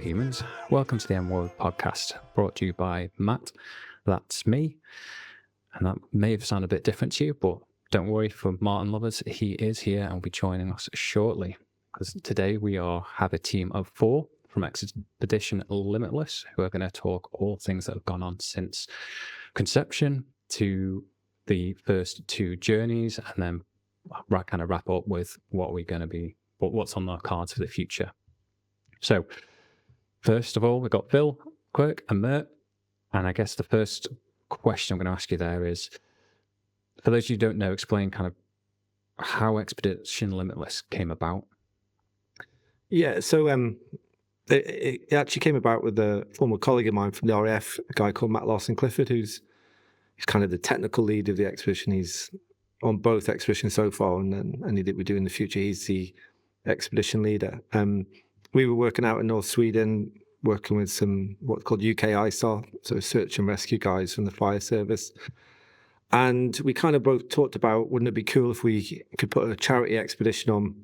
humans. Welcome to the M-Word podcast, brought to you by Matt. That's me. And that may have sounded a bit different to you, but don't worry, for Martin Lubbers, he is here and will be joining us shortly. Because today we have a team of 4 from Expedition Limitless, who are going to talk all things that have gone on since conception to the first 2 journeys, and then kind of wrap up with what's on our cards for the future. So, first of all, we've got Phil, Quirk, and Mert. And I guess the first question I'm going to ask you there is, for those of you who don't know, explain kind of how Expedition Limitless came about. Yeah, so it actually came about with a former colleague of mine from the RAF, a guy called Matt Lawson-Clifford, he's kind of the technical lead of the expedition. He's on both expeditions so far, and any that we do in the future, he's the expedition leader. We were working out in North Sweden, working with some what's called UK ISAR, so search and rescue guys from the fire service. And we kind of both talked about, wouldn't it be cool if we could put a charity expedition on,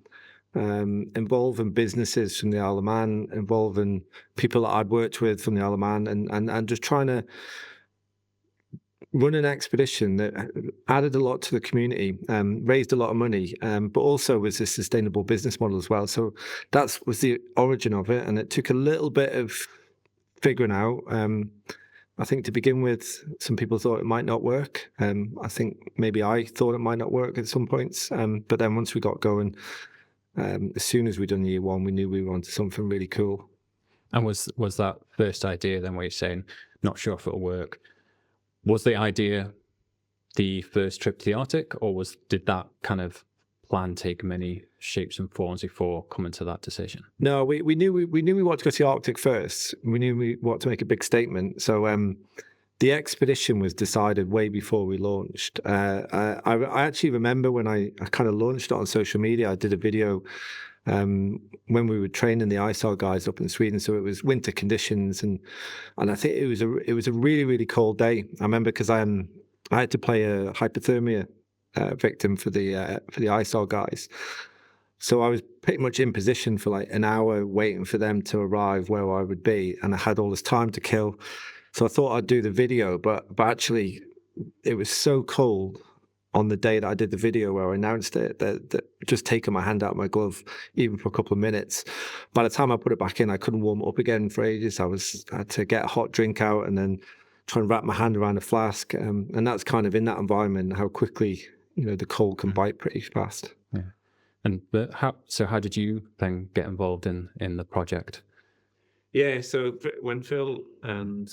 involving businesses from the Isle of Man, involving people that I'd worked with from the Isle of Man, and just trying to run an expedition that added a lot to the community, raised a lot of money, but also was a sustainable business model as well. So that was the origin of it, and it took a little bit of figuring out. I think to begin with, some people thought it might not work. I think maybe I thought it might not work at some points, but then once we got going, as soon as we'd done year 1, we knew we wanted something really cool. And was that first idea then where you're saying, not sure if it'll work, was the idea the first trip to the Arctic, or did that kind of plan take many shapes and forms before coming to that decision? No, we knew we wanted to go to the Arctic first. We knew we wanted to make a big statement. So the expedition was decided way before we launched. I actually remember when I kind of launched it on social media. I did a video when we were training the ISAR guys up in Sweden. So it was winter conditions, and I think it was a really, really cold day. I remember because I had to play a hypothermia victim for the ISAR guys. So I was pretty much in position for like an hour waiting for them to arrive where I would be, and I had all this time to kill. So I thought I'd do the video, but actually it was so cold on the day that I did the video where I announced it that just taking my hand out of my glove, even for a couple of minutes, by the time I put it back in, I couldn't warm it up again for ages. I had to get a hot drink out and then try and wrap my hand around a flask. And that's kind of in that environment, how quickly, the cold can bite pretty fast. Yeah. And how did you then get involved in the project? Yeah, so when Phil and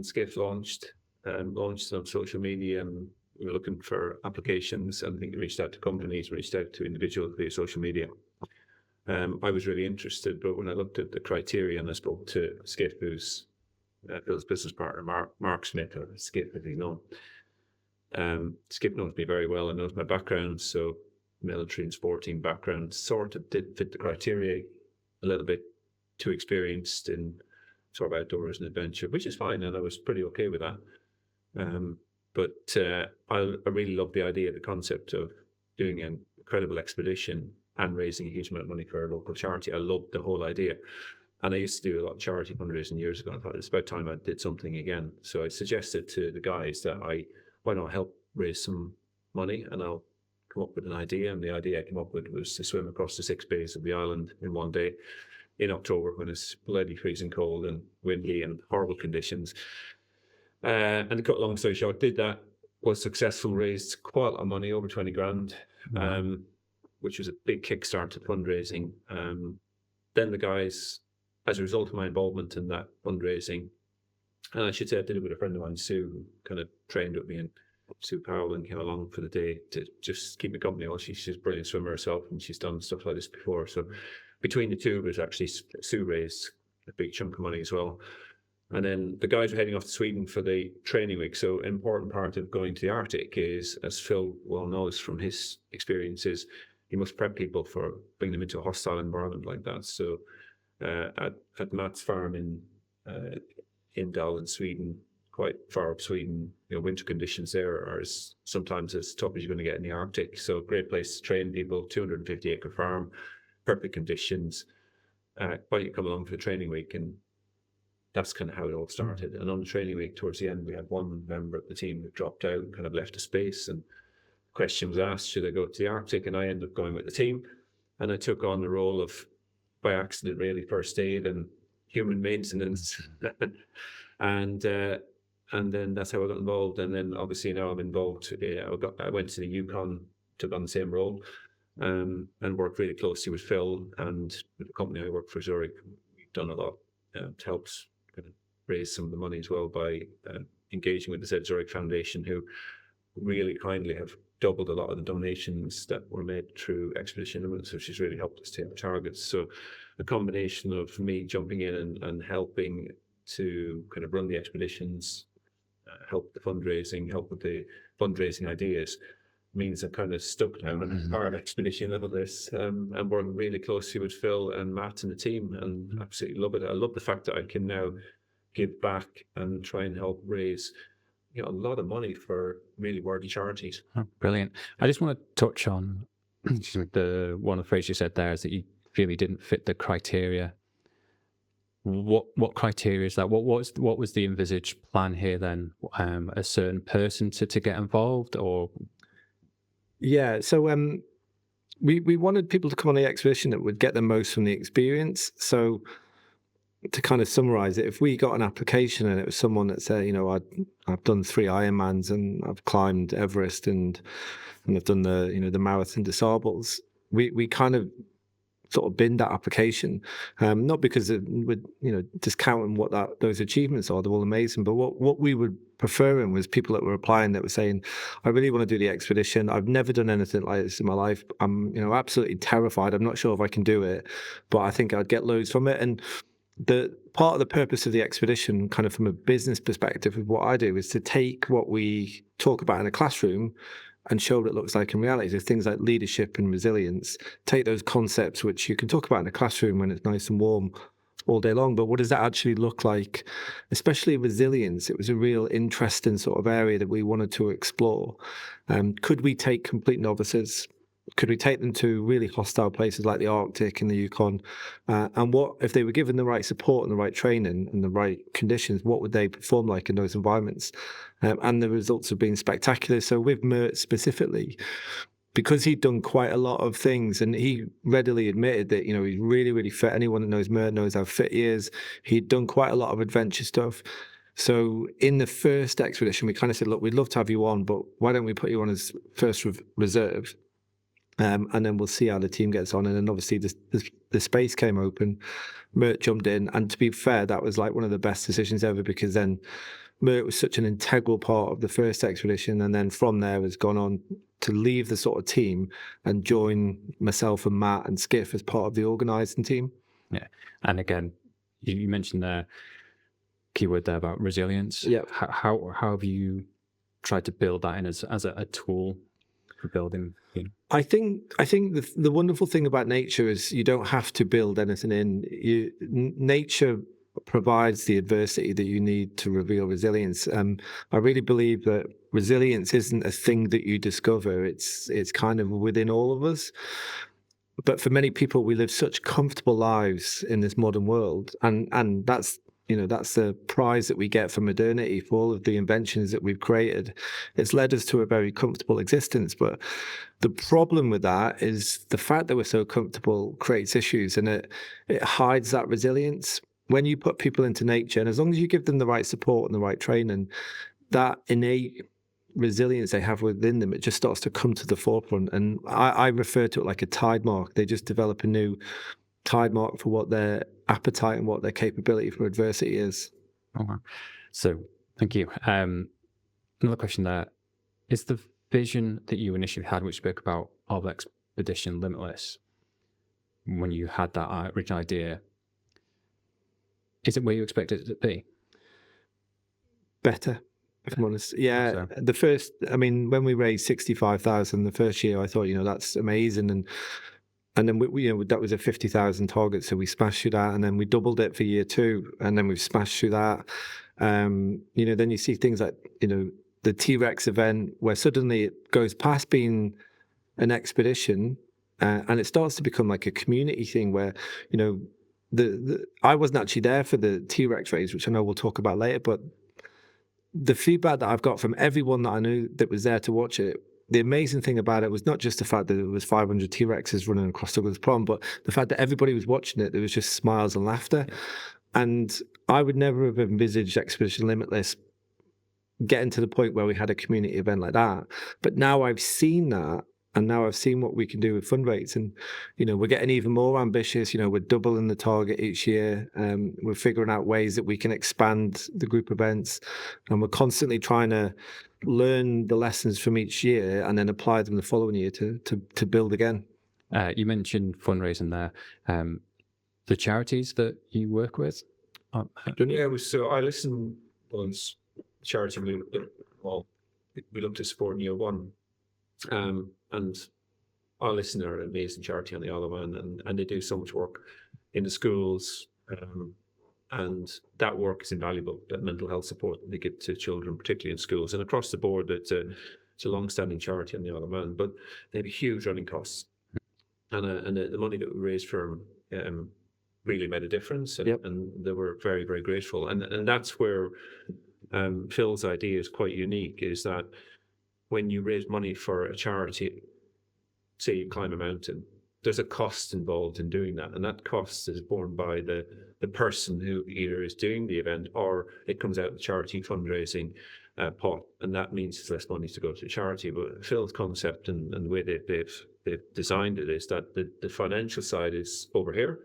Skiff launched on social media, and we were looking for applications, and I think we reached out to companies, reached out to individuals via social media. I was really interested, but when I looked at the criteria and I spoke to Skiff, who's Phil's business partner, Mark Smith, or Skiff as he's known. Skip knows me very well and knows my background, so military and sporting background sort of did fit the criteria a little bit. Too experienced in sort of outdoors and adventure, which is fine, and I was pretty okay with that. But I really love the idea, the concept of doing an incredible expedition and raising a huge amount of money for a local charity. I loved the whole idea. And I used to do a lot of charity fundraising years ago. I thought it's about time I did something again. So I suggested to the guys that why not help raise some money, and I'll come up with an idea. And the idea I came up with was to swim across the 6 bays of the island in one day in October, when it's bloody freezing cold and windy and horrible conditions. And to cut a long story short, did that, was successful, raised quite a lot of money, over 20 grand, which was a big kickstart to fundraising. Then the guys, as a result of my involvement in that fundraising, and I should say I did it with a friend of mine, Sue, who kind of trained with me, and Sue Powell, and came along for the day to just keep me company. Well, she's a brilliant swimmer herself, and she's done stuff like this before. So between the two of us, actually, Sue raised a big chunk of money as well. And then the guys were heading off to Sweden for the training week. So an important part of going to the Arctic is, as Phil well knows from his experiences, you must prep people for bringing them into a hostile environment like that. So at Matt's farm in Dal in Sweden, quite far up Sweden, winter conditions there are sometimes as tough as you're going to get in the Arctic. So great place to train people, 250-acre farm, perfect conditions. why don't you come along for the training week? And that's kind of how it all started. And on the training week, towards the end, we had one member of the team who dropped out and kind of left a space. And the question was asked, should I go to the Arctic? And I ended up going with the team. And I took on the role of, by accident, really, first aid and human maintenance. And then that's how I got involved. And then obviously now I'm involved. I went to the Yukon, took on the same role, and worked really closely with Phil and with the company I work for, Zurich. We've done a lot to help kind of raise some of the money as well by engaging with the Zurich Foundation, who really kindly have doubled a lot of the donations that were made through Expedition Limitless, which has really helped us to hit our targets. So a combination of me jumping in and helping to kind of run the expeditions, help the fundraising, help with the fundraising ideas, means I'm kind of stuck now in our Expedition Limitless, and working really closely with Phil and Matt and the team, and absolutely love it. I love the fact that I can now give back and try and help raise a lot of money for really worthy charities. Oh, brilliant. I just want to touch on the one of the phrases you said there is that you feel you didn't fit the criteria. What criteria is that? What was the envisaged plan here then? A certain person to get involved, or? Yeah, so we wanted people to come on the expedition that would get the most from the experience. So to kind of summarize it, if we got an application and it was someone that said, I've done 3 Ironmans and I've climbed Everest and I've done the Marathon des Sables, we kind of sort of binned that application, not because we're discounting what those achievements are, they're all amazing, but what we were preferring was people that were applying that were saying, I really want to do the expedition, I've never done anything like this in my life, I'm absolutely terrified, I'm not sure if I can do it, but I think I'd get loads from it. And the part of the purpose of the expedition, kind of from a business perspective of what I do, is to take what we talk about in a classroom and show what it looks like in reality. So things like leadership and resilience, take those concepts which you can talk about in a classroom when it's nice and warm all day long, but what does that actually look like? Especially resilience, it was a real interesting sort of area that we wanted to explore. Could we take complete novices? Could we take them to really hostile places like the Arctic and the Yukon? And what if they were given the right support and the right training and the right conditions, what would they perform like in those environments? And the results have been spectacular. So with Mert specifically, because he'd done quite a lot of things and he readily admitted that, he's really, really fit. Anyone that knows Mert knows how fit he is. He'd done quite a lot of adventure stuff. So in the first expedition, we kind of said, look, we'd love to have you on, but why don't we put you on as first reserve? And then we'll see how the team gets on. And then obviously the space came open, Mert jumped in. And to be fair, that was like one of the best decisions ever, because then Mert was such an integral part of the first expedition. And then from there has gone on to leave the sort of team and join myself and Matt and Skiff as part of the organising team. Yeah. And again, you mentioned the keyword there about resilience. Yeah. How have you tried to build that in as a tool for building? I think the wonderful thing about nature is you don't have to build anything in. Nature provides the adversity that you need to reveal resilience. I really believe that resilience isn't a thing that you discover. It's kind of within all of us. But for many people, we live such comfortable lives in this modern world, and that's the prize that we get for modernity, for all of the inventions that we've created. It's led us to a very comfortable existence. But the problem with that is the fact that we're so comfortable creates issues, and it hides that resilience. When you put people into nature, and as long as you give them the right support and the right training, that innate resilience they have within them, it just starts to come to the forefront. And I refer to it like a tide mark. They just develop a new tide mark for what their appetite and what their capability for adversity is. Okay. So thank you. Another question there. Is the vision that you initially had, which spoke about of Expedition Limitless, when you had that original idea, is it where you expected it to be? Better, if I'm honest. Yeah. So. When we raised 65,000 the first year, I thought, that's amazing. And then we that was a 50,000 target, so we smashed through that, and then we doubled it for year 2, and then we've smashed through that. Then you see things like the T-Rex event, where suddenly it goes past being an expedition, and it starts to become like a community thing, where I wasn't actually there for the T-Rex race, which I know we'll talk about later, but the feedback that I've got from everyone that I knew that was there to watch it, the amazing thing about it was not just the fact that there was 500 T-Rexes running across Douglas Pond, but the fact that everybody was watching it, there was just smiles and laughter. Yeah. And I would never have envisaged Expedition Limitless getting to the point where we had a community event like that. But now I've seen that, and now I've seen what we can do with fundraising. And, you know, we're getting even more ambitious. You know, we're doubling the target each year. We're figuring out ways that we can expand the group events. And we're constantly trying to learn the lessons from each year and then apply them the following year to build again. You mentioned fundraising there. The charities that you work with? So I listen once charity we look to support in year one. And our listen are an amazing charity on the Isle of Man, and they do so much work in the schools, and that work is invaluable, that mental health support that they give to children, particularly in schools. And across the board, it's a long-standing charity on the Isle of Man, but they have huge running costs. And the money that we raised for them really made a difference, and they were very, very grateful. And that's where Phil's idea is quite unique, is that when you raise money for a charity, say you climb a mountain, there's a cost involved in doing that. And that cost is borne by the person who either is doing the event, or it comes out of the charity fundraising pot. And that means there's less money to go to charity. But Phil's concept and the way they've designed it is that the financial side is over here.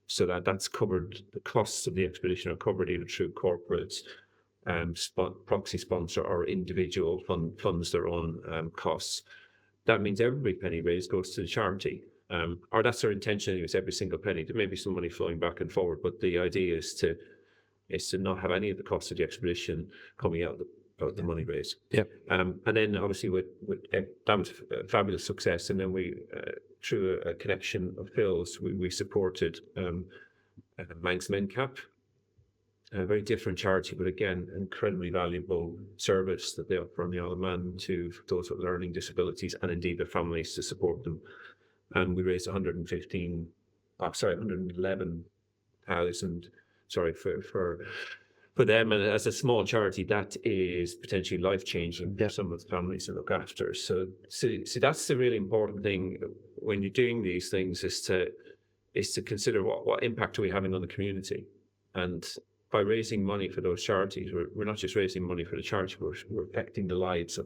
So that's covered, the costs of the expedition are covered either through corporates, proxy sponsor, or individual funds their own costs. That means every penny raised goes to the charity, or that's our intention. Anyways, every single penny. There may be some money flowing back and forward, but the idea is to not have any of the costs of the expedition coming out of the money raised. Yep. And then obviously with that was a fabulous success, and then we through a connection of Phil's, we supported Manx Men Cap. A very different charity, but again, incredibly valuable service that they offer on the Isle of Man to those with learning disabilities and indeed their families to support them. And we raised 111,000, for them. And as a small charity, that is potentially life-changing for some of the families to look after. So that's the really important thing when you're doing these things, is to consider what impact are we having on the community. And by raising money for those charities, we're not just raising money for the charity, we're affecting the lives of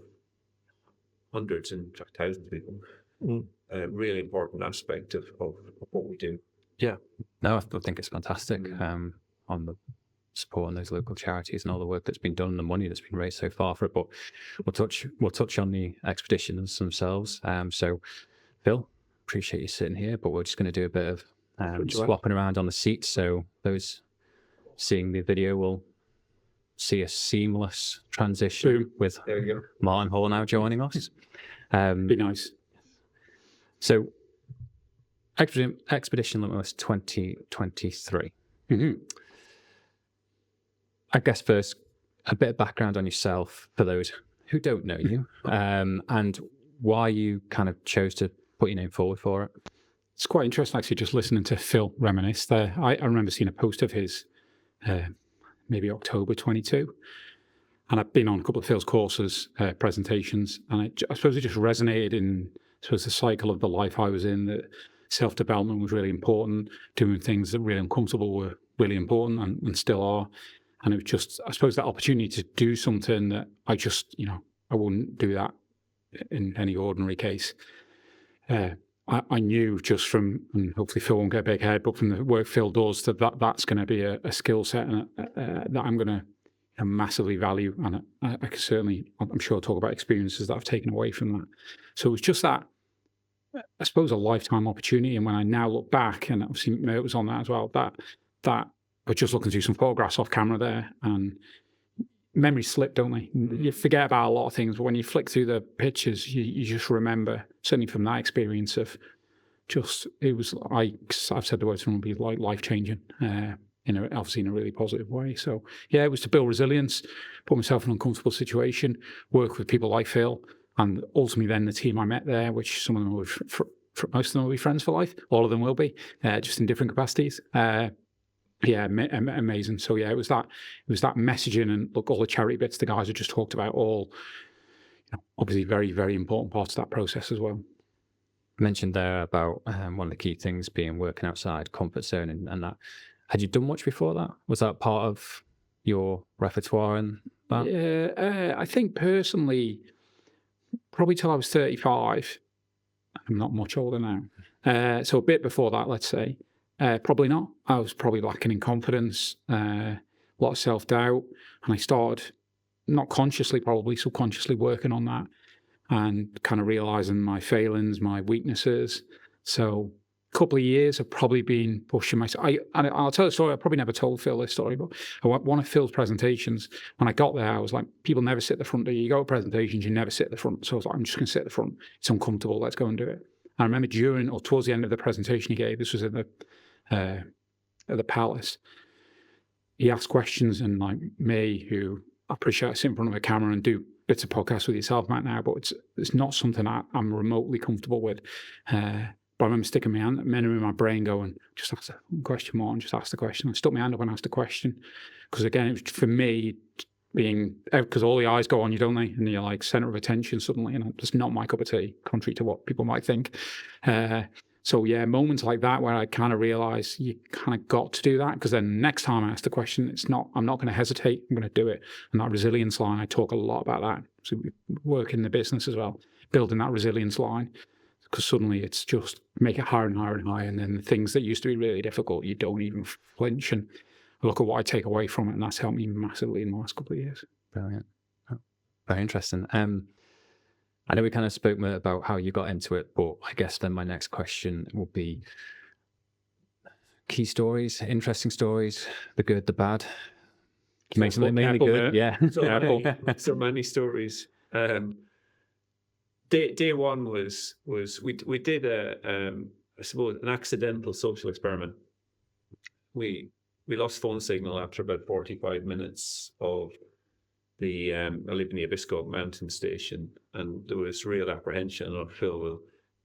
hundreds and in fact thousands of people. A really important aspect of what we do. Yeah, no, I think it's fantastic on the supporting those local charities and all the work that's been done and the money that's been raised so far for it. But we'll touch on the expeditions themselves. So, Phil, appreciate you sitting here, but we're just going to do a bit of swapping around on the seats. So those seeing the video will see a seamless transition with Martin Hall now joining us. Be nice. So, Expedition Limitless 2023. Mm-hmm. I guess first, a bit of background on yourself for those who don't know you, and why you kind of chose to put your name forward for it. It's quite interesting, actually, just listening to Phil reminisce there. I remember seeing a post of his, maybe October 22, and I've been on a couple of Phil's courses, presentations, and I suppose it just resonated in the cycle of the life I was in, that self-development was really important, doing things that were really uncomfortable were really important and still are. And it was just, I suppose, that opportunity to do something that I just, I wouldn't do that in any ordinary case. I knew just from, and hopefully Phil won't get a big head, but from the work Phil does, that's going to be a skill set that I'm going to massively value. And I can certainly, I'm sure, talk about experiences that I've taken away from that. So it was just that, I suppose, a lifetime opportunity. And when I now look back, and obviously it was on that as well, that but just looking through some photographs off camera there, and memories slip, don't they? You forget about a lot of things, but when you flick through the pictures, you just remember, certainly from that experience of just, it was, I've said the words, from be like life-changing, obviously in a really positive way. So yeah, it was to build resilience, put myself in an uncomfortable situation, work with people like Phil, and ultimately then the team I met there, which most of them will be friends for life, all of them will be, just in different capacities. Yeah, amazing. So yeah, it was that messaging and look, all the charity bits the guys have just talked about, all obviously very, very important parts of that process as well. You mentioned there about one of the key things being working outside comfort zone and that. Had you done much before that? Was that part of your repertoire and that? Yeah, I think personally, probably till I was 35. I'm not much older now. So a bit before that, let's say. Probably not. I was probably lacking in confidence, a lot of self-doubt, and I started, not consciously, probably subconsciously working on that and kind of realizing my failings, my weaknesses. So a couple of years I've probably been pushing myself. And I'll tell a story. I probably never told Phil this story, but one of Phil's presentations, when I got there, I was like, people never sit at the front. You go to presentations, you never sit at the front. So I was like, I'm just going to sit at the front. It's uncomfortable. Let's go and do it. I remember during or towards the end of the presentation he gave, this was at the Palace, he asked questions, and like me, who I appreciate I sit in front of a camera and do bits of podcasts with yourself, Matt, now, but it's not something I'm remotely comfortable with. But I remember sticking my hand, in my brain going, just ask the question more and just ask the question. I stuck my hand up and asked the question. Because again, it was, for me, being, because all the eyes go on you, don't they? And you're like center of attention suddenly, and it's not my cup of tea, contrary to what people might think. So yeah, moments like that where I kind of realize you kind of got to do that, because then next time I ask the question, I'm not going to hesitate. I'm going to do it. And that resilience line, I talk a lot about that. So we work in the business as well, building that resilience line, because suddenly it's just make it higher and higher and higher. And then the things that used to be really difficult, you don't even flinch. And look at what I take away from it. And that's helped me massively in the last couple of years. Brilliant. Oh, very interesting. I know we kind of spoke about how you got into it, but I guess then my next question will be key stories, interesting stories, the good, the bad. Mainly good, yeah. So many stories. Day one was we did I suppose an accidental social experiment. We lost phone signal after about 45 minutes of I live in the Abisko mountain station, and there was real apprehension. I don't know if Phil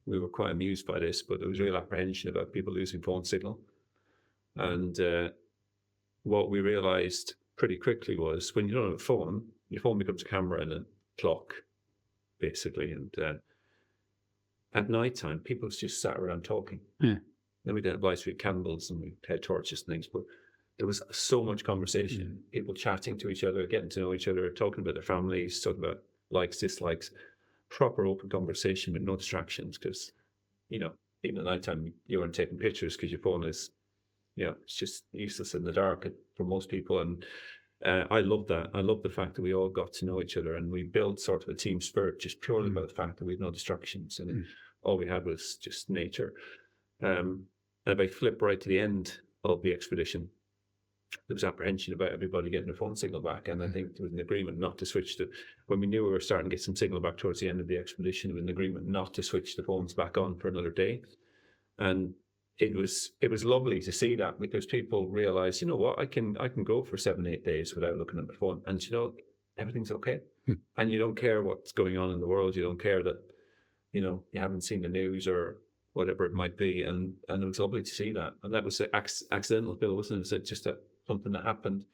we were quite amused by this, but there was real apprehension about people losing phone signal. And what we realized pretty quickly was when you don't have a phone, your phone becomes a camera and a clock, basically. And at night time, people just sat around talking. Yeah. Then we did have lights with candles and we had torches and things, but there was so much conversation, people chatting to each other, getting to know each other, talking about their families, talking about likes, dislikes, proper open conversation with no distractions. Because, even at nighttime, you weren't taking pictures because your phone is, it's just useless in the dark for most people. And I love that. I love the fact that we all got to know each other and we built sort of a team spirit just purely by the fact that we had no distractions and all we had was just nature. And if I flip right to the end of the expedition, there was apprehension about everybody getting their phone signal back, and I think there was an agreement not to switch when we knew we were starting to get some signal back towards the end of the expedition, there was an agreement not to switch the phones back on for another day. And it was lovely to see that, because people realize, you know what, I can go for 7-8 days without looking at my phone, and everything's okay. And you don't care what's going on in the world, you don't care that you haven't seen the news or whatever it might be, and it was lovely to see that. And that was accidental, Bill, wasn't it? It's just something that happened.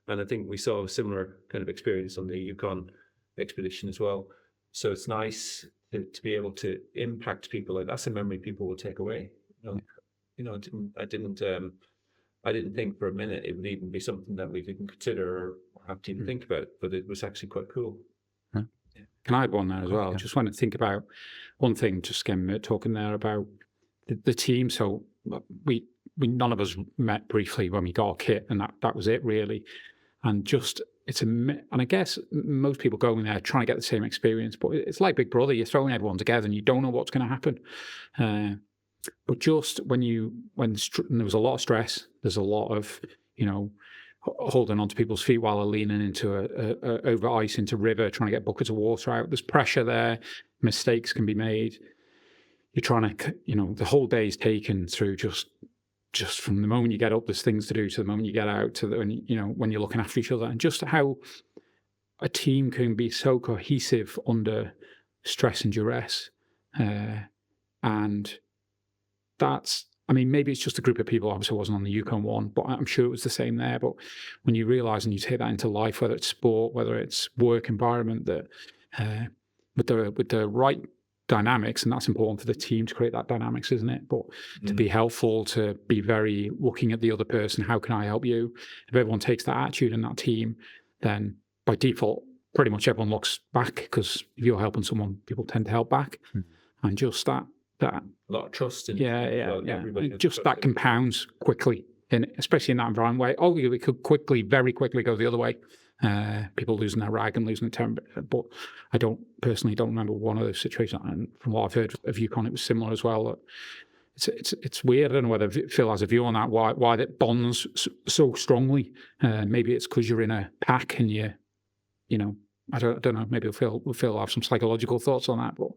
And I think we saw a similar kind of experience on the Yukon expedition as well. So it's nice to be able to impact people. Like that's a memory people will take away. I didn't think for a minute it would even be something that we didn't consider or have to even think about, but it was actually quite cool. Can I add one there as well? Just want to think about one thing, just again, talking there about the team. So we none of us met briefly when we got our kit, and that was it really. And just and I guess most people going there trying to get the same experience, but it's like Big Brother. You're throwing everyone together, and you don't know what's going to happen. But just when there was a lot of stress, there's a lot of holding onto people's feet while they're leaning into over ice into river, trying to get buckets of water out. There's pressure there. Mistakes can be made. You're trying to, the whole day is taken through just from the moment you get up, there's things to do, to the moment you get out, to when you're looking after each other, and just how a team can be so cohesive under stress and duress. And that's, I mean, maybe it's just a group of people. Obviously, I wasn't on the Yukon one, but I'm sure it was the same there. But when you realise and you take that into life, whether it's sport, whether it's work environment, that with the right dynamics, and that's important for the team to create that dynamics, isn't it? But to be helpful, to be very looking at the other person, how can I help you? If everyone takes that attitude in that team, then by default, pretty much everyone looks back, because if you're helping someone, people tend to help back. And just that a lot of trust in everybody. Just that compounds quickly, especially in that environment where it could very quickly go the other way. People losing their rag and losing their temper. But I personally don't remember one of those situations. And from what I've heard of Yukon, it was similar as well. It's weird. I don't know whether Phil has a view on that. Why that bonds so strongly? Maybe it's because you're in a pack and you know. I don't know. Maybe Phil will have some psychological thoughts on that, but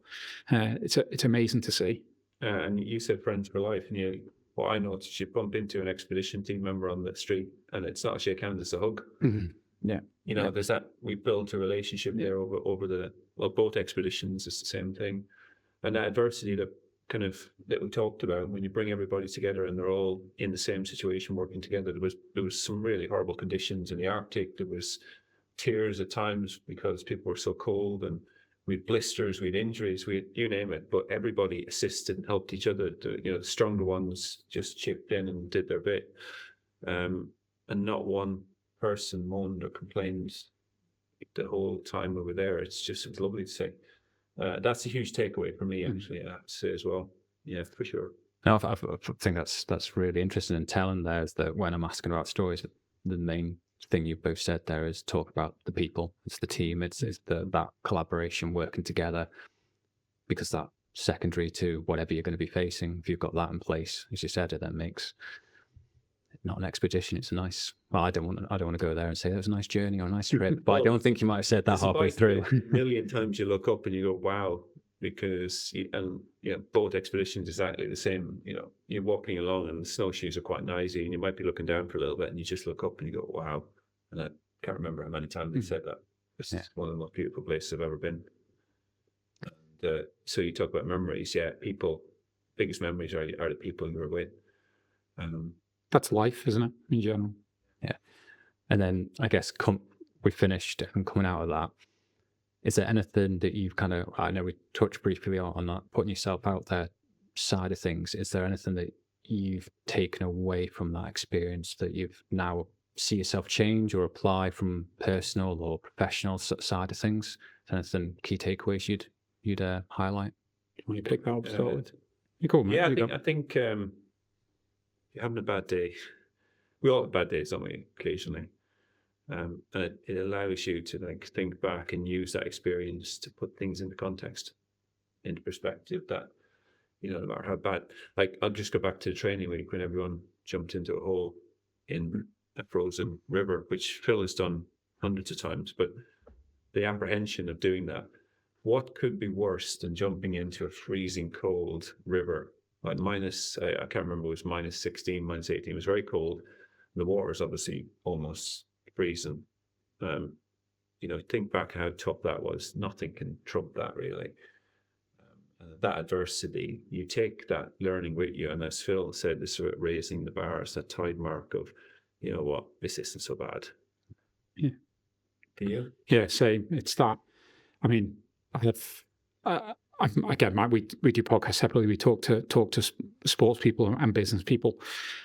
it's amazing to see. And you said friends for life, and what I noticed, you bump into an expedition team member on the street, and it's not a shake hands, it's a hug. Yeah, there's that. We built a relationship there over both expeditions. It's the same thing, and that adversity that we talked about, when you bring everybody together and they're all in the same situation working together. There was some really horrible conditions in the Arctic. There was tears at times because people were so cold, and we had blisters, we had injuries, you name it, but everybody assisted and helped each other. The stronger ones just chipped in and did their bit, and not one person moaned or complained the whole time we were there. It's lovely to say. That's a huge takeaway for me, actually. I have to say as well. Yeah, for sure. No, I think that's really interesting and telling. There is that when I'm asking about stories, the main thing you both said there is talk about the people. It's the team. It's that collaboration, working together, because that's secondary to whatever you're going to be facing. If you've got that in place, as you said, it then makes it not an expedition. It's a nice. Well, I don't want to go there and say that was a nice journey or a nice trip, but I don't think you might have said that halfway through. A million times you look up and you go, wow, because both expeditions exactly the same. You're walking along and the snowshoes are quite noisy, and you might be looking down for a little bit, and you just look up and you go, wow. And I can't remember how many times they said that. It's one of the most beautiful places I've ever been. And so you talk about memories. Yeah, people. Biggest memories are the people you're with. That's life, isn't it, in general? Yeah. And then I guess we finished and coming out of that. Is there anything that you've I know we touched briefly on that, putting yourself out there side of things. Is there anything that you've taken away from that experience that you've now see yourself change or apply from personal or professional side of things? Anything key takeaways you'd highlight? When you pick that up, start with. You go, man. Yeah, I think you're having a bad day. We all have bad days, don't we, occasionally? And it allows you to think back and use that experience to put things into context, into perspective. That no matter how bad. I'll just go back to the training week when everyone jumped into a hole in a frozen river, which Phil has done hundreds of times. But the apprehension of doing that, what could be worse than jumping into a freezing cold river? Minus, I can't remember, it was minus 16, minus 18. It was very cold. The water is obviously almost freezing. Think back how tough that was. Nothing can trump that, really. That adversity, you take that learning with you, and as Phil said, this sort of raising the bar, it's that tide mark of, this isn't so bad. Yeah. Do you? Yeah, same. It's that. I mean, again, Matt, we do podcasts separately. We talk to sports people and business people,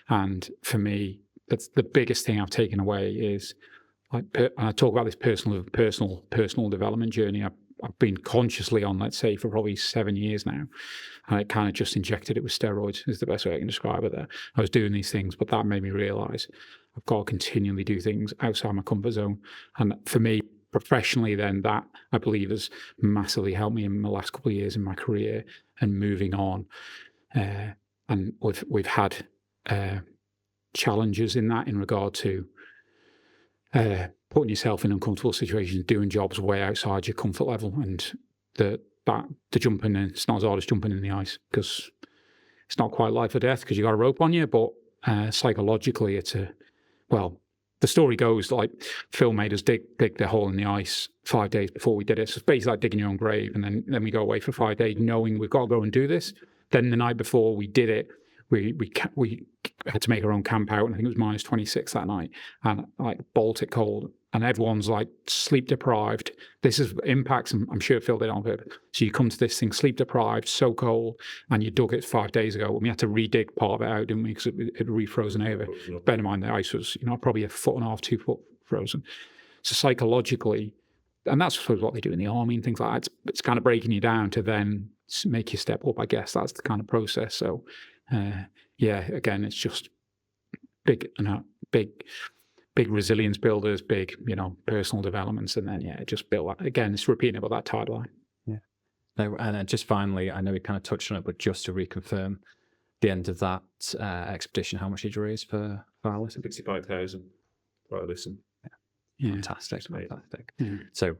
and for me, that's the biggest thing I've taken away is and I talk about this personal development journey. I've been consciously on, let's say, for probably 7 years now, and I kind of just injected it with steroids is the best way I can describe it. There, I was doing these things, but that made me realise I've got to continually do things outside my comfort zone, and for me, professionally, then that I believe has massively helped me in the last couple of years in my career and moving on. And we've had challenges in that in regard to putting yourself in uncomfortable situations, doing jobs way outside your comfort level, and the jumping in, it's not as hard as jumping in the ice because it's not quite life or death because you got a rope on you, but psychologically the story goes like Phil made us dig the hole in the ice 5 days before we did it. So it's basically like digging your own grave, and then we go away for 5 days knowing we've got to go and do this. Then the night before we did it, we had to make our own camp out, and I think it was minus 26 that night, and like Baltic cold, and everyone's like sleep deprived. This is impacts, and I'm sure Phil did it on purpose. So you come to this thing sleep deprived, so cold, and you dug it 5 days ago, and we had to redig part of it out, didn't we? Because it had refrozen over. Bear in mind the ice was, probably 1.5 foot, 2 foot frozen. So psychologically, and that's sort of what they do in the army and things like that. It's kind of breaking you down to then make you step up. I guess that's the kind of process. So, again, it's just big resilience builders, big, personal developments, and then just build that. Again, it's repeating about that tide line. Yeah. No, and just finally, I know we kind of touched on it, but just to reconfirm, the end of that expedition, how much did you raise for our listen? 65,000 for our listen. Yeah. Fantastic. Yeah. So,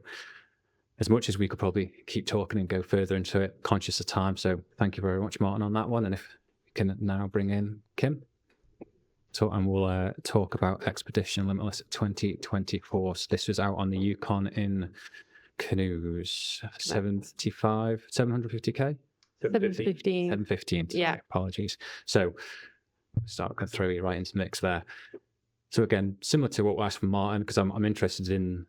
as much as we could probably keep talking and go further into it, conscious of time. So, thank you very much, Martin, on that one. And if we can now bring in Kim. And we'll talk about Expedition Limitless 2024. So this was out on the Yukon in canoes, 750k? 715. 715. Yeah. Apologies. So start to throw you right into the mix there. So again, similar to what I asked from Martin, because I'm interested in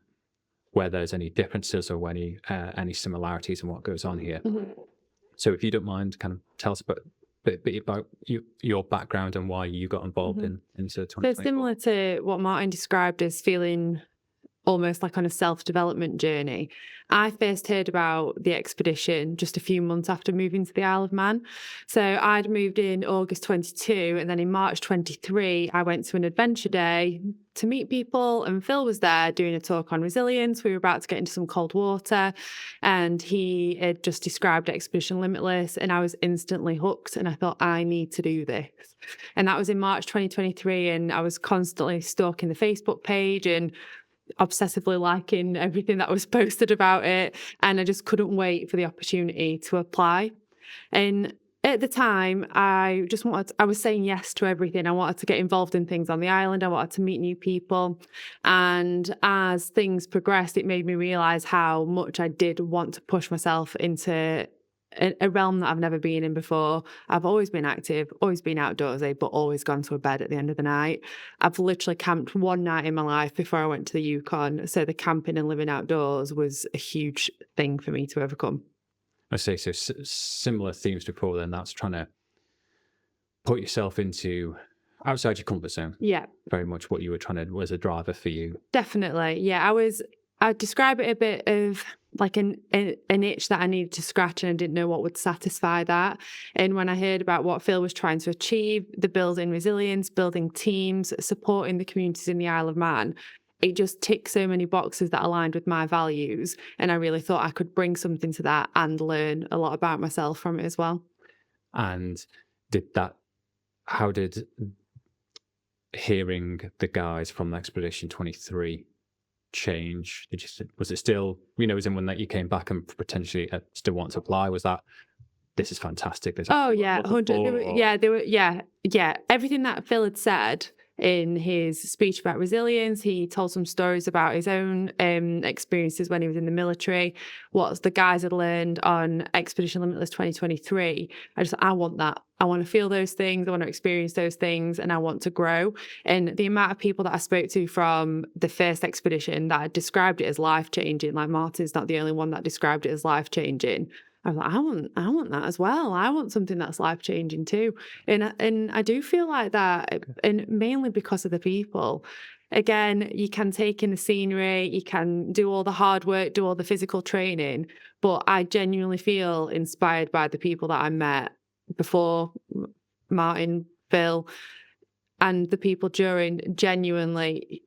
where there's any differences or any similarities in what goes on here. Mm-hmm. So if you don't mind, kind of tell us a bit about your background and why you got involved into 2024. So similar to what Martin described as feeling almost like on a self-development journey. I first heard about the expedition just a few months after moving to the Isle of Man. So I'd moved in August 22, and then in March 23, I went to an adventure day to meet people, and Phil was there doing a talk on resilience. We were about to get into some cold water, and he had just described Expedition Limitless, and I was instantly hooked, and I thought, I need to do this. And that was in March 2023, and I was constantly stalking the Facebook page and obsessively liking everything that was posted about it, and I just couldn't wait for the opportunity to apply. And at the time, I was saying yes to everything. I wanted to get involved in things on the island. I wanted to meet new people. And as things progressed, it made me realize how much I did want to push myself into a realm that I've never been in before. I've always been active, always been outdoorsy, but always gone to a bed at the end of the night. I've literally camped one night in my life before I went to the Yukon. So the camping and living outdoors was a huge thing for me to overcome. I say, so similar themes before then. That's trying to put yourself into outside your comfort zone. Yeah. Very much what you were trying to, was a driver for you. Definitely. Yeah. I'd describe it a bit of like an itch that I needed to scratch, and I didn't know what would satisfy that. And when I heard about what Phil was trying to achieve, the building resilience, building teams, supporting the communities in the Isle of Man, it just ticked so many boxes that aligned with my values. And I really thought I could bring something to that and learn a lot about myself from it as well. And how did hearing the guys from Expedition 23 change? Was it still, was in one that you came back and potentially still want to apply? Was that, this is fantastic? Oh yeah, 100. They were, everything that Phil had said in his speech about resilience, he told some stories about his own experiences when he was in the military, what the guys had learned on Expedition Limitless 2023. I want that. I want to feel those things. I want to experience those things, and I want to grow. And the amount of people that I spoke to from the first expedition that described it as life-changing, like Martin's not the only one that described it as life-changing. I was like, I want that as well. I want something that's life-changing too. And I do feel like that, and mainly because of the people. Again, you can take in the scenery, you can do all the hard work, do all the physical training, but I genuinely feel inspired by the people that I met before, Martin, Phil, and the people during. Genuinely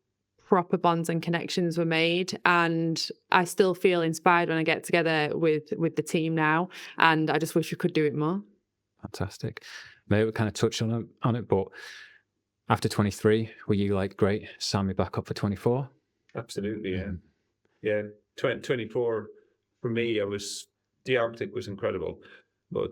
proper bonds and connections were made, and I still feel inspired when I get together with the team now, and I just wish we could do it more. Fantastic. Maybe we kind of touched on it, but after 23, were you like, great, sign me back up for 24? Absolutely, yeah. 24 for me, the Arctic was incredible, but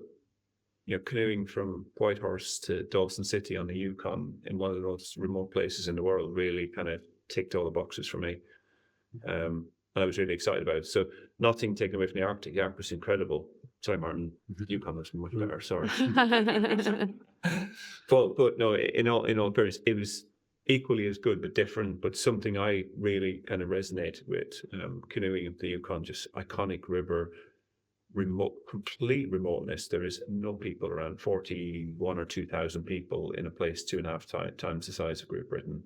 canoeing from Whitehorse to Dawson City on the Yukon, in one of the most remote places in the world, really kind of ticked all the boxes for me. And I was really excited about it. So nothing taken away from the Arctic. The Arctic was incredible. Sorry, Martin. Yukon was much better. Sorry. but no, in all fairness, it was equally as good but different. But something I really kind of resonated with, canoeing in the Yukon, just iconic river, complete remoteness. There is no people around, 41 or 2,000 people in a place 2.5 times the size of Great Britain.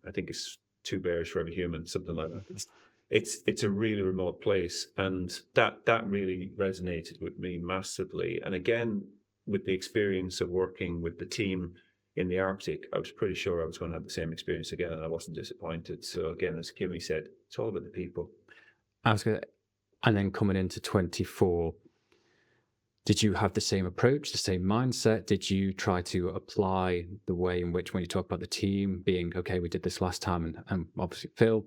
I think it's 2 bears for every human, something like that. It's a really remote place, and that really resonated with me massively. And again, with the experience of working with the team in the Arctic, I was pretty sure I was going to have the same experience again, and I wasn't disappointed. So again, as Kimmy said, it's all about the people. And then coming into 24, did you have the same approach, the same mindset? Did you try to apply the way in which, when you talk about the team being, okay, we did this last time, and obviously Phil,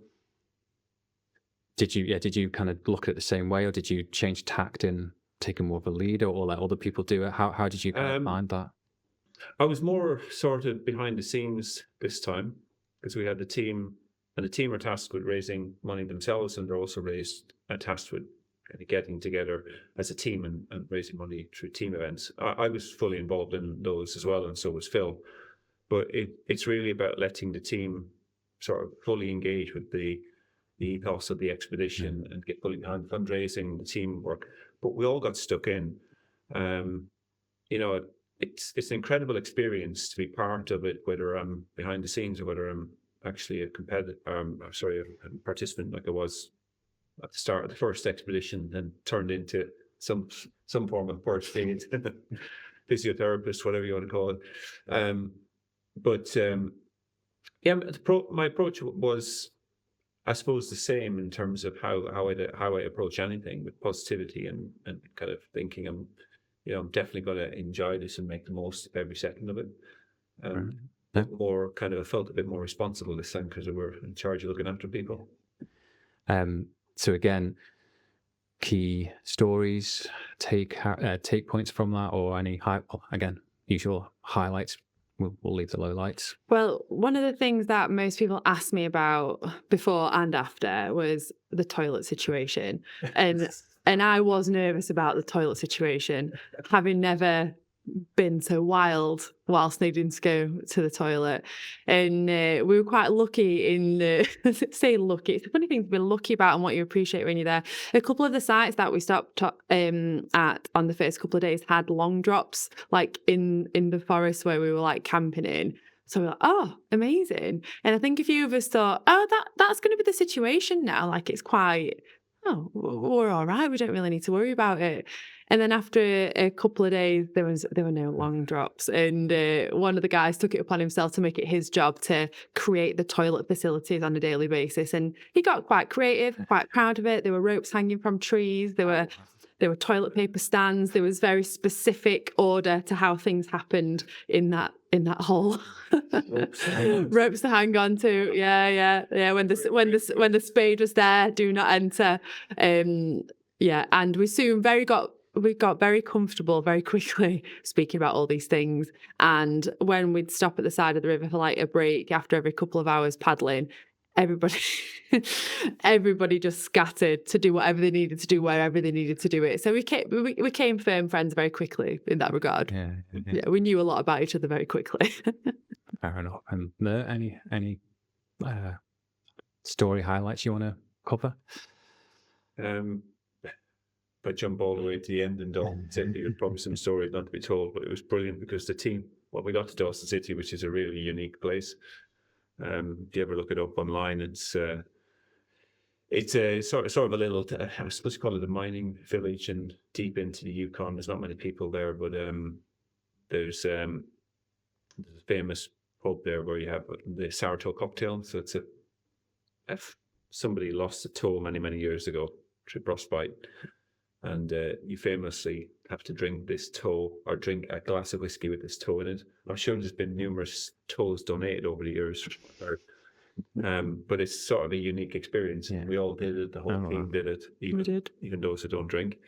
did you kind of look at it the same way, or did you change tact in taking more of a lead, or let other people do it? How did you kind of find that? I was more sort of behind the scenes this time, because we had the team, and the team are tasked with raising money themselves, and they're also tasked with kind of getting together as a team and raising money through team events. I was fully involved in those as well, and so was Phil. But it's really about letting the team sort of fully engage with the ethos of the expedition and get fully behind fundraising, the teamwork. But we all got stuck in. It's an incredible experience to be part of it, whether I'm behind the scenes or whether I'm actually a participant, like I was at the start of the first expedition, and turned into some form of first aid physiotherapist, whatever you want to call it. My approach was, I suppose, the same in terms of how I approach anything, with positivity and kind of thinking I'm definitely going to enjoy this and make the most of every second of it. I felt a bit more responsible this time because we were in charge of looking after people. So again, key stories, take points from that, or any usual highlights. We'll leave the lowlights. Well, one of the things that most people asked me about before and after was the toilet situation. And I was nervous about the toilet situation, having never been so wild whilst needing to go to the toilet. And we were quite lucky say lucky, it's a funny thing to be lucky about and what you appreciate when you're there. A couple of the sites that we stopped at on the first couple of days had long drops, like in the forest where we were like camping in. So we're like, oh, amazing. And I think a few of us thought, oh, that's going to be the situation now. Like, it's quite, we're all right. We don't really need to worry about it. And then after a couple of days, there were no long drops. And one of the guys took it upon himself to make it his job to create the toilet facilities on a daily basis. And he got quite creative, quite proud of it. There were ropes hanging from trees. There were toilet paper stands. There was very specific order to how things happened in that hole. Ropes to hang on to. Yeah. When the spade was there, do not enter. And we got very comfortable very quickly speaking about all these things. And when we'd stop at the side of the river for like a break after every couple of hours paddling, everybody just scattered to do whatever they needed to do wherever they needed to do it. So we became firm friends very quickly in that regard. Yeah, we knew a lot about each other very quickly. Fair enough. And any story highlights you want to cover? If I jump all the way to the end and Dawson City, there's probably some stories not to be told, but it was brilliant because the team, we got to Dawson City, which is a really unique place. If you ever look it up online, it's a sort of a little, I suppose you call it a mining village, and deep into the Yukon. There's not many people there, but there's a famous pub there where you have the sourdough cocktail. So it's if somebody lost a toe many years ago through frostbite, and you famously have to drink this toe, or drink a glass of whiskey with this toe in it. I'm sure there's been numerous toes donated over the years, but it's sort of a unique experience. Yeah. We all did it. The whole team did it. Even those who don't drink.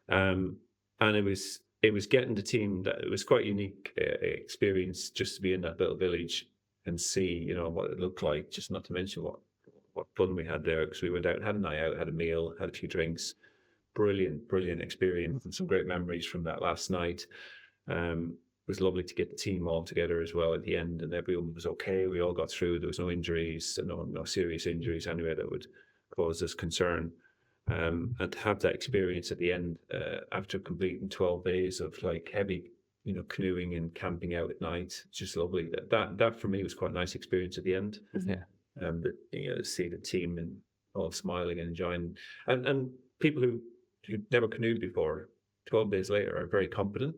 And it was getting the team that it was quite a unique experience just to be in that little village and see, what it looked like. Just not to mention what fun we had there, because we went out, had a night out, had a meal, had a few drinks. brilliant experience and some great memories from that last night. It was lovely to get the team all together as well at the end, and everyone was okay. We all got through. There was no injuries, no serious injuries anyway that would cause us concern. And to have that experience at the end after completing 12 days of like heavy, canoeing and camping out at night, it's just lovely. That for me was quite a nice experience at the end. Yeah. To see the team and all smiling and enjoying, and people who never canoed before, 12 days later are very competent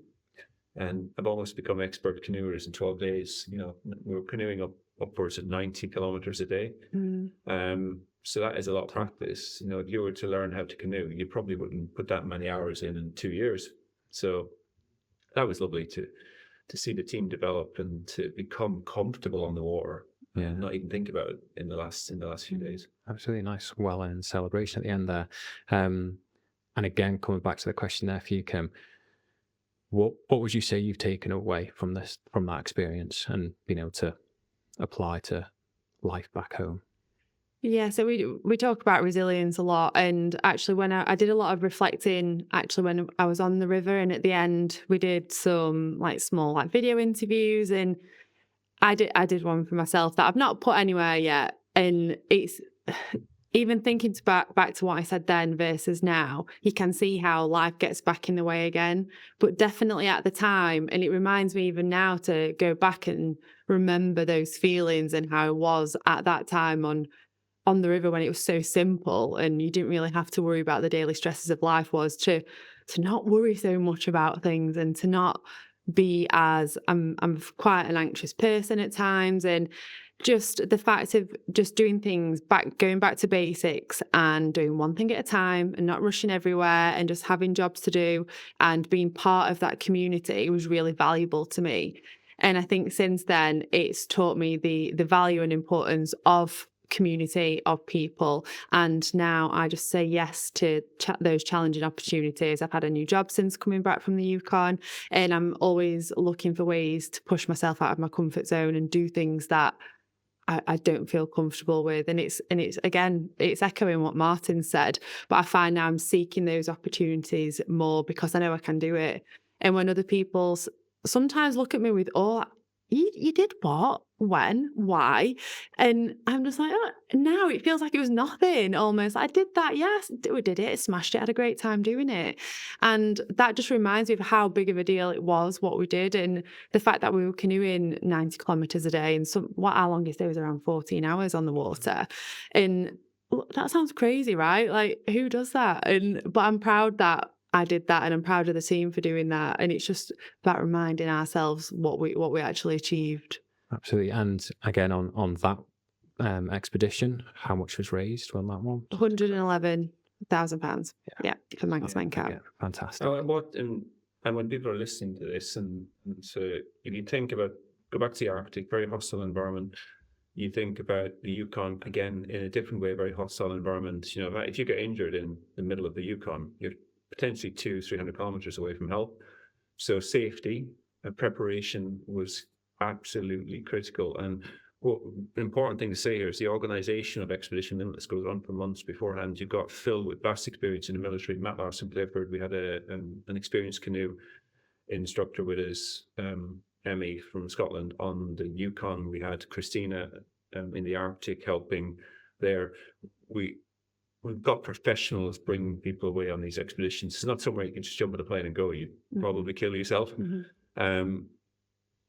and have almost become expert canoers in 12 days. We were canoeing upwards of 90 kilometers a day. So that is a lot of practice. If you were to learn how to canoe, you probably wouldn't put that many hours in 2 years. So that was lovely to see the team develop and to become comfortable on the water. Yeah. Not even think about it in the last few days. Absolutely nice, well-earned celebration at the end there. And again, coming back to the question there for you, Kim, what would you say you've taken away from that experience and being able to apply to life back home? Yeah, so we talk about resilience a lot, and actually when I did a lot of reflecting actually when I was on the river, and at the end we did some like small like video interviews, and I did one for myself that I've not put anywhere yet, and it's even thinking back to what I said then versus now, you can see how life gets back in the way again. But definitely at the time, and it reminds me even now to go back and remember those feelings and how it was at that time on the river when it was so simple and you didn't really have to worry about the daily stresses of life, was to not worry so much about things and to not be as I'm quite an anxious person at times, and just the fact of just doing things going back to basics and doing one thing at a time and not rushing everywhere and just having jobs to do and being part of that community was really valuable to me. And I think since then it's taught me the value and importance of community, of people, and now I just say yes to those challenging opportunities. I've had a new job since coming back from the Yukon, and I'm always looking for ways to push myself out of my comfort zone and do things that I don't feel comfortable with. And it's again, it's echoing what Martin said, but I find now I'm seeking those opportunities more because I know I can do it. And when other people sometimes look at me with, oh, you did what? When? Why? And I'm just like, oh, now it feels like it was nothing almost. I did that. Yes, we did it. Smashed it. Had a great time doing it. And that just reminds me of how big of a deal it was, what we did. And the fact that we were canoeing 90 kilometers a day and our longest day was around 14 hours on the water. And that sounds crazy, right? Like who does that? But I'm proud that I did that, and I'm proud of the team for doing that. And it's just about reminding ourselves what we actually achieved. Absolutely. And again, on that expedition, how much was raised on that one? £111,000. Yeah, for Manx Men Camp. Yeah, fantastic. Oh, and when people are listening to this, and so if you think about, go back to the Arctic, very hostile environment. You think about the Yukon, again, in a different way, very hostile environment. If you get injured in the middle of the Yukon, you're potentially 200-300 kilometers away from help. So safety and preparation was absolutely critical. And what important thing to say here is the organization of Expedition Limitless goes on for months beforehand. You've got Phil with vast experience in the military, Matt Larson Clifford. We had an experienced canoe instructor with us, Emmy from Scotland. On the Yukon, we had Christina in the Arctic helping there. We've got professionals bringing people away on these expeditions. It's not somewhere you can just jump on a plane and go. You'd probably kill yourself.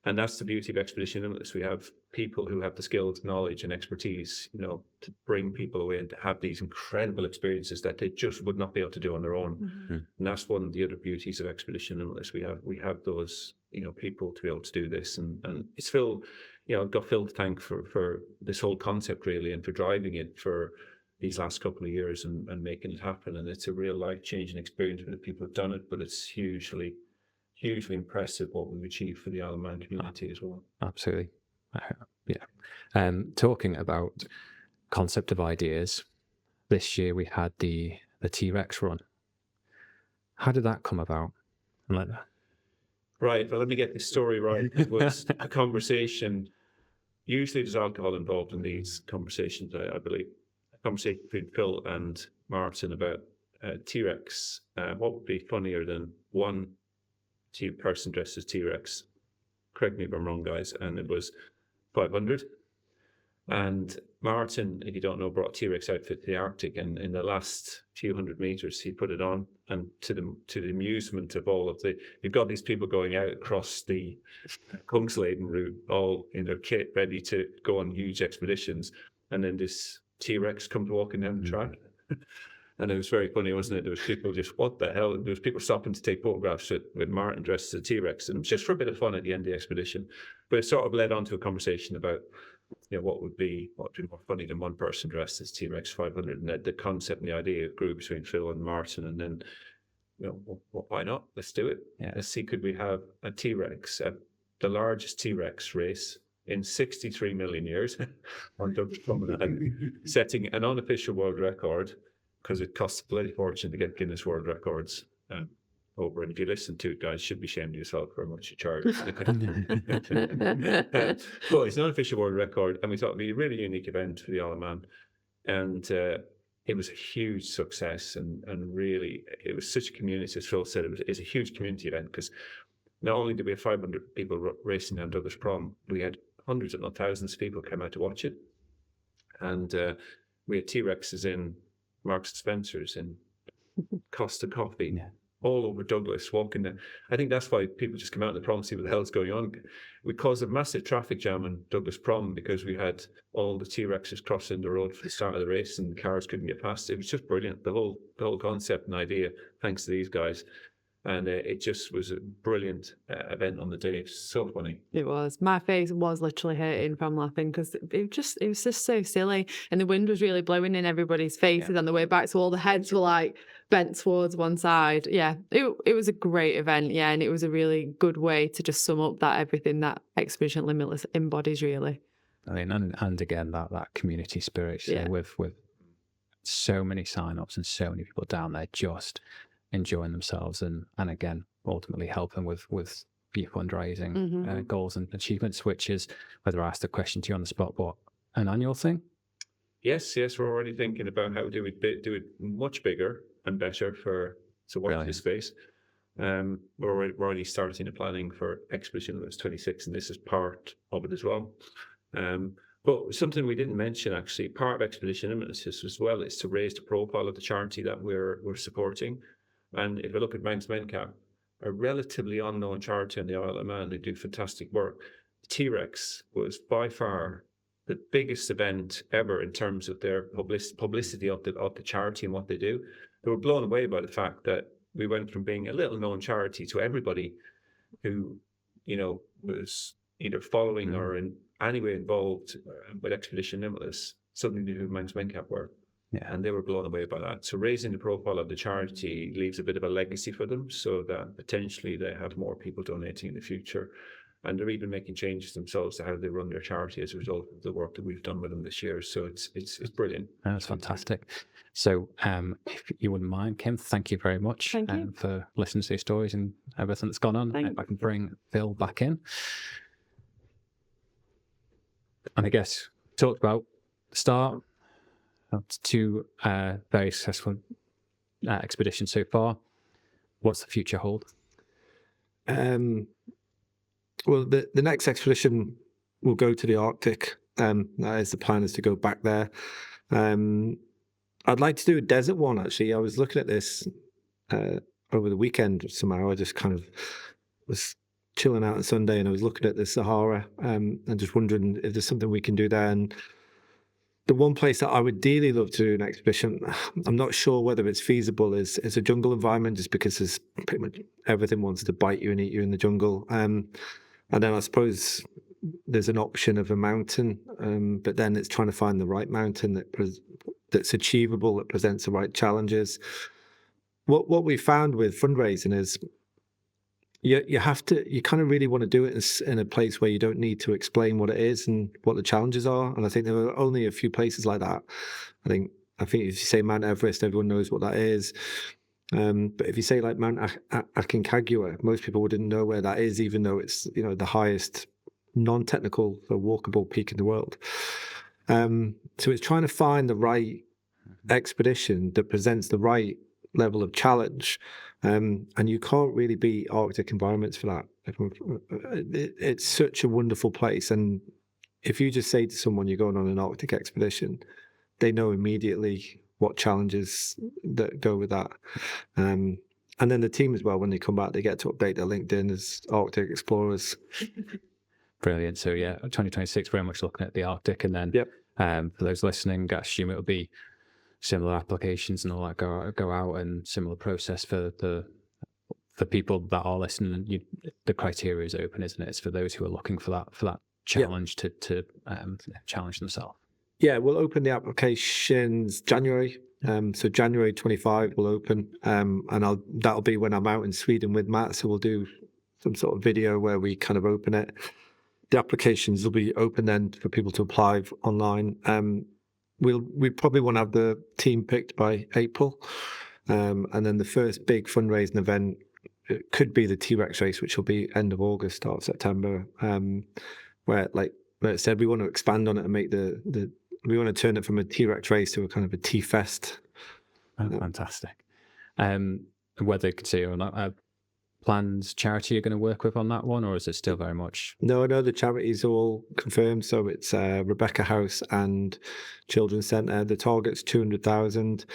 And that's the beauty of Expedition Limitless. We have people who have the skills, knowledge, and expertise, to bring people away and to have these incredible experiences that they just would not be able to do on their own. And that's one of the other beauties of Expedition Limitless. We have those, people to be able to do this. And it's Phil, I've got Phil to thank for this whole concept really, and for driving it for these last couple of years and making it happen. And it's a real life-changing experience for the people who've done it, but it's hugely impressive what we've achieved for the Isle of Man community as well. Absolutely. Yeah. Talking about concept of ideas, this year we had the T-Rex run. How did that come about? Right, well, let me get this story right. It was a conversation. Usually there's alcohol involved in these conversations, I believe. A conversation between Phil and Martin about T-Rex. What would be funnier than one person dressed as T-Rex? Correct me if I'm wrong, guys. And it was 500. And Martin, if you don't know, brought T-Rex outfit to the Arctic, and in the last few hundred meters, he put it on, and to the amusement of all of you've got these people going out across the Kungsleden route, all in their kit, ready to go on huge expeditions, and then this T-Rex comes walking down the track. And it was very funny, wasn't it? There was people just, what the hell? There was people stopping to take photographs with Martin dressed as a T-Rex, and it was just for a bit of fun at the end of the expedition. But it sort of led on to a conversation about, what would be more funny than one person dressed as T-Rex 500, and the concept and the idea grew between Phil and Martin, and then, why not? Let's do it. Yeah. Let's see, could we have a T-Rex, the largest T-Rex race in 63 million years on Douglas Promenade, setting an unofficial world record, because it costs a bloody fortune to get Guinness World Records over. And if you listen to it, guys, should be ashamed of yourself for how much you charge. Well, it's an unofficial world record, and we thought it'd be a really unique event for the Isle of Man. And it was a huge success, and really, it was such a community, as Phil said, it's a huge community event, because not only did we have 500 people racing down Douglas Prom, we had hundreds, if not thousands of people come out to watch it. And we had T-Rexes in Marks and Spencer's, in Costa Coffee, all over Douglas, walking there. I think that's why people just come out in the prom to see what the hell's going on. We caused a massive traffic jam in Douglas Prom because we had all the T-Rexes crossing the road for the start of the race, and the cars couldn't get past. It was just brilliant, the whole concept and idea, thanks to these guys. And it just was a brilliant event on the day. It was so funny. It was. My face was literally hurting from laughing, because it was just so silly, and the wind was really blowing in everybody's faces on the way back, so all the heads were like bent towards one side. Yeah, it was a great event. Yeah, and it was a really good way to just sum up everything that Expedition Limitless embodies, really. I mean, and again, that community spirit, with so many sign-ups and so many people down there just enjoying themselves, and again, ultimately helping with your fundraising goals and achievements, which is, whether I ask the question to you on the spot, what, an annual thing? Yes, we're already thinking about how do we do it much bigger and better so watch this space. We're already starting the planning for Expedition Limitless 26, and this is part of it as well. But something we didn't mention, actually, part of Expedition Limitless as well is to raise the profile of the charity that we're supporting. And if we look at Manx Mencap, a relatively unknown charity on the Isle of Man, they do fantastic work. T-Rex was by far the biggest event ever in terms of their publicity of the charity and what they do. They were blown away by the fact that we went from being a little known charity to everybody who, was either following or in any way involved with Expedition Limitless suddenly knew who Manx Mencap were. Yeah. And they were blown away by that. So raising the profile of the charity leaves a bit of a legacy for them, so that potentially they have more people donating in the future. And they're even making changes themselves to how they run their charity as a result of the work that we've done with them this year. So it's brilliant. That's fantastic. So if you wouldn't mind, Kim, thank you very much for listening to your stories and everything that's gone on. If I can bring Phil back in. And I guess talked about the start, to very successful expedition so far. What's the future hold? Well, the next expedition will go to the Arctic. That is the plan, is to go back there. I'd like to do a desert one, actually. I was looking at this over the weekend somehow. I just kind of was chilling out on Sunday, and I was looking at the Sahara and just wondering if there's something we can do there. And the one place that I would dearly love to do an expedition, I'm not sure whether it's feasible, is a jungle environment, just because there's pretty much everything wants to bite you and eat you in the jungle. And then I suppose there's an option of a mountain, but then it's trying to find the right mountain that's achievable, that presents the right challenges. What we found with fundraising is you kind of really want to do it in a place where you don't need to explain what it is and what the challenges are. And I think there are only a few places like that. I think if you say Mount Everest, everyone knows what that is. But if you say like Mount Aconcagua, most people wouldn't know where that is, even though it's the highest non-technical walkable peak in the world. So it's trying to find the right expedition that presents the right level of challenge. And you can't really beat Arctic environments for that. It's such a wonderful place. And if you just say to someone you're going on an Arctic expedition, they know immediately what challenges that go with that. And then the team as well, when they come back, they get to update their LinkedIn as Arctic explorers. Brilliant. So yeah, 2026, very much looking at the Arctic, and then for those listening, I assume it'll be similar applications and all that go out, and similar process for people that are listening. The criteria is open, isn't it? It's for those who are looking for that challenge to challenge themselves. Yeah, we'll open the applications January. So January 25 will open, and that'll be when I'm out in Sweden with Matt. So we'll do some sort of video where we kind of open it. The applications will be open then for people to apply online. We probably want to have the team picked by April, and then the first big fundraising event, it could be the T-Rex race, which will be end of August, start of September. Where, like I said, we want to expand on it and make we want to turn it from a T-Rex race to a kind of a T-Fest. Oh, fantastic. Whether you could say or not, plans charity you're going to work with on that one, or is it still very much? No, the charities are all confirmed. So it's Rebecca House and Children's Centre. The target's 200,000,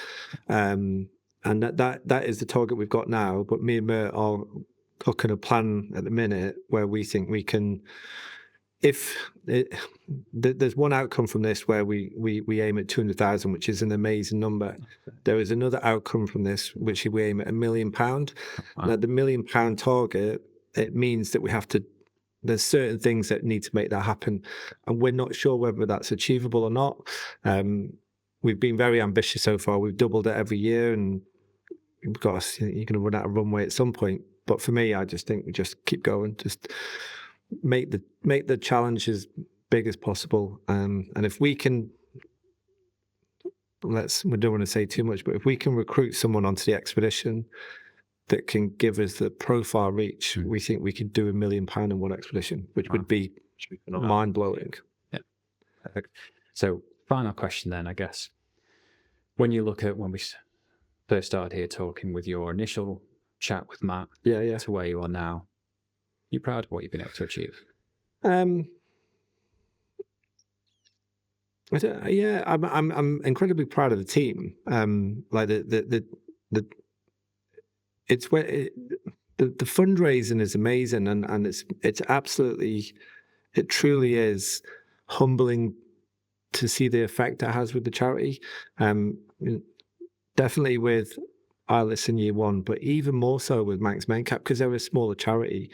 and that is the target we've got now. But me and Mert are cooking a plan at the minute where we think we can. There's one outcome from this where we aim at 200,000, which is an amazing number. There is another outcome from this, which we aim at £1 million. Wow. Now, the £1 million target, it means that there's certain things that need to make that happen. And we're not sure whether that's achievable or not. We've been very ambitious so far. We've doubled it every year, and you're going to run out of runway at some point. But for me, I just think we just keep going, just make the challenge as big as possible, and if we can, we don't want to say too much, but if we can recruit someone onto the expedition that can give us the profile reach, we think we could do £1 million in one expedition, which would be mind blowing. Yeah, perfect. So final question then, I guess, when you look at when we first started here talking, with your initial chat with Matt, to where you are now, you proud of what you've been able to achieve? I'm incredibly proud of the team. Like it's where the fundraising is amazing, and it's absolutely, it truly is humbling to see the effect it has with the charity. Definitely with ILS in year one, but even more so with Manx Mencap, because they're a smaller charity.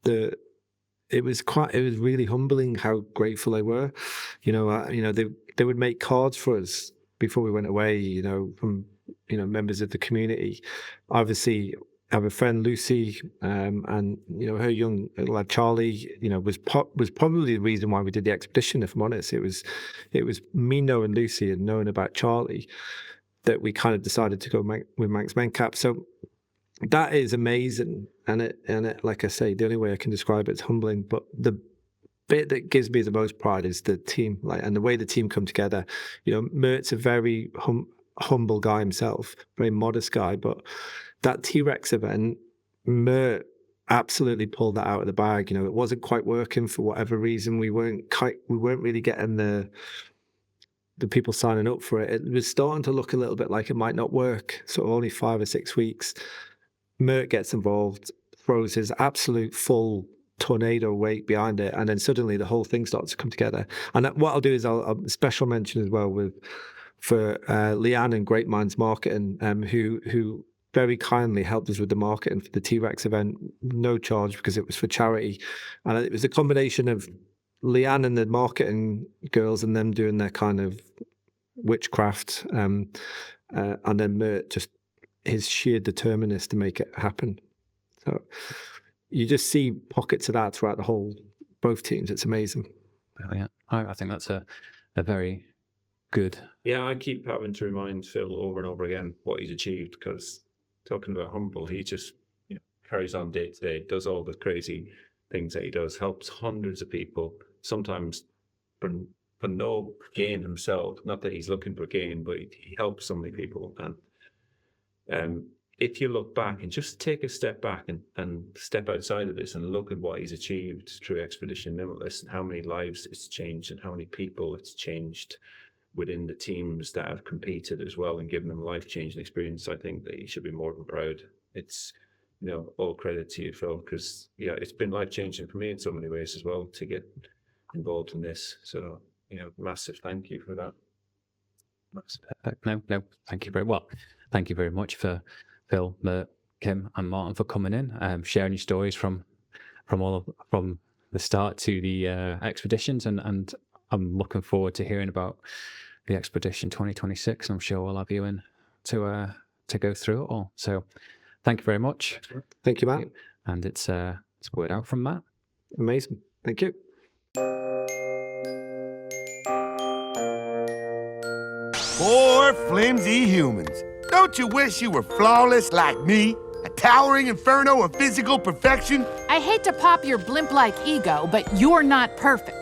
It was really humbling how grateful they were. They would make cards for us before we went away, from members of the community. Obviously, I have a friend, Lucy, and her young lad Charlie, was probably the reason why we did the expedition. If I'm honest, it was me knowing Lucy and knowing about Charlie that we kind of decided to go with Manx Mencap. So that is amazing, and it, like I say, the only way I can describe it is humbling. But the bit that gives me the most pride is the team, and the way the team come together. Mert's a very humble guy himself, very modest guy, but that T-Rex event, Mert absolutely pulled that out of the bag. It wasn't quite working for whatever reason. We weren't really getting the people signing up for it. It was starting to look a little bit like it might not work. So only 5 or 6 weeks. Mert gets involved, throws his absolute full tornado weight behind it, and then suddenly the whole thing starts to come together. And what I'll do is I'll special mention as well for Leanne and Great Minds Marketing, who very kindly helped us with the marketing for the T-Rex event, no charge because it was for charity. And it was a combination of Leanne and the marketing girls and them doing their kind of witchcraft, and then Mert just his sheer determinedness to make it happen. So you just see pockets of that throughout both teams. It's amazing. Brilliant. I think that's a very good. Yeah, I keep having to remind Phil over and over again what he's achieved, because talking about humble, he just carries on day to day, does all the crazy things that he does, helps hundreds of people, sometimes for no gain himself. Not that he's looking for gain, but he helps so many people. And if you look back and just take a step back and step outside of this and look at what he's achieved through Expedition Limitless and how many lives it's changed and how many people it's changed within the teams that have competed as well and given them life-changing experience, I think that he should be more than proud. It's, all credit to you, Phil, because, it's been life-changing for me in so many ways as well to get involved in this. So, massive thank you for that. No, thank you very well. Thank you very much for Phil, Kim, and Martin for coming in, sharing your stories from the start to the expeditions, and I'm looking forward to hearing about the Expedition 2026. I'm sure we'll have you in to go through it all. So, thank you very much. Thank you, Matt. And it's word out from Matt. Amazing. Thank you. Poor flimsy humans. Don't you wish you were flawless like me? A towering inferno of physical perfection? I hate to pop your blimp-like ego, but you're not perfect.